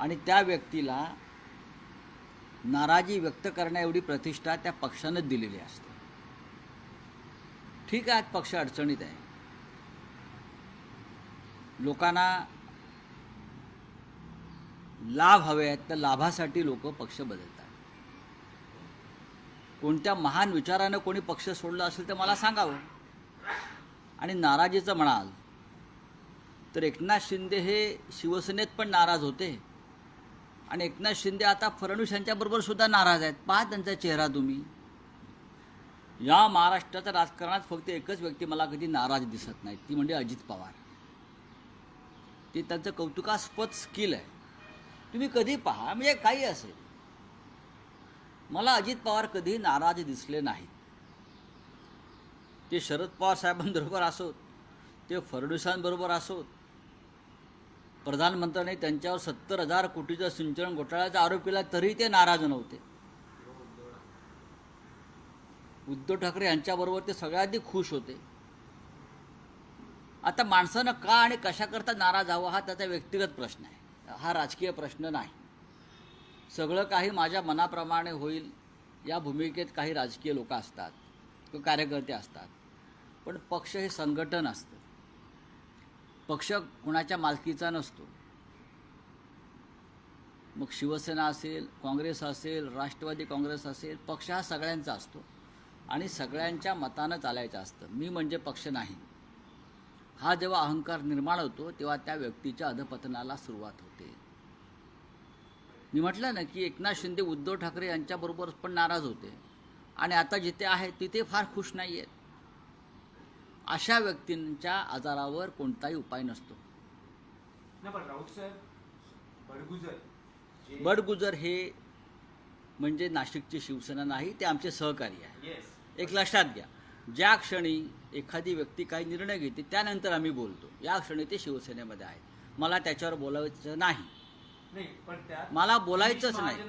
आणि त्या व्यक्तीला नाराजी व्यक्त करण्याएवढी प्रतिष्ठा त्या पक्षानंच दिलेली असते. ठीक आहे, पक्ष अडचणीत आहे, लोकांना लाभ हवे आहेत, तर लाभासाठी लोक पक्ष बदलतात. कोणत्या महान विचारानं कोणी पक्ष सोडला असेल तर मला सांगावं. आणि नाराजीचं म्हणाल तर एकनाथ शिंदे हे शिवसेनेत पण नाराज होते आणि एकनाथ शिंदे आता फडणवीस यांच्याबरोबर सुद्धा नाराज आहेत. पहा त्यांचा चेहरा तुम्ही. या महाराष्ट्राच्या राजकारणात फक्त एकच व्यक्ती मला कधी नाराज दिसत नाही, ती म्हणजे अजित पवार. ते त्यांचं कौतुकास्पद स्किल आहे. तुम्ही कधी पहा, म्हणजे काही असेल, मला अजित पवार कधी नाराज दिसले नाहीत. ते शरद पवार साहेबांबरोबर असोत, ते फडणवीसांबरोबर असोत, प्रधानमंत्र्यांनी त्यांच्यावर 70,000 कोटीचा सिंचन घोटाळ्याचा आरोप केला तरी ते नाराज नव्हते. उद्धव ठाकरे यांच्याबरोबर ते सगळ्यांनी खुश होते. आता माणसानं का आणि कशाकरता नाराज हवं हा त्याचा व्यक्तिगत प्रश्न आहे, हा राजकीय प्रश्न नाही. सगळं काही माझ्या मनाप्रमाणे होईल या भूमिकेत काही राजकीय लोक असतात किंवा कार्यकर्ते असतात. पण पक्ष हे संघटन असतं. पक्ष कुणाच्या मालकीचा नसतो. मग शिवसेना असेल, काँग्रेस असेल, राष्ट्रवादी काँग्रेस असेल, पक्ष हा सगळ्यांचा असतो आणि सगळ्यांच्या मतानं चालायचं असतं. मी म्हणजे पक्ष नाही, हा जेव्हा अहंकार निर्माण होतो तेव्हा त्या व्यक्तीच्या अधपतनाला सुरुवात होते. मी म्हटलं ना की एकनाथ शिंदे उद्धव ठाकरे यांच्याबरोबर पण नाराज होते आणि आता जिथे आहेत तिथे फार खुश नाही आहेत. अशा व्यक्तींच्या आजारावर कोणताही उपाय नसतो. बडगुजर हे म्हणजे नाशिकची शिवसेना नाही, ते आमचे सहकारी आहे. एक लक्षात घ्या, ज्या क्षणी एखादी व्यक्ती काही निर्णय घेते त्यानंतर आम्ही बोलतो, या क्षणी ते शिवसेनेमध्ये आहे. मला त्याच्यावर बोलायचं नाही, मला बोलायचंच नाही.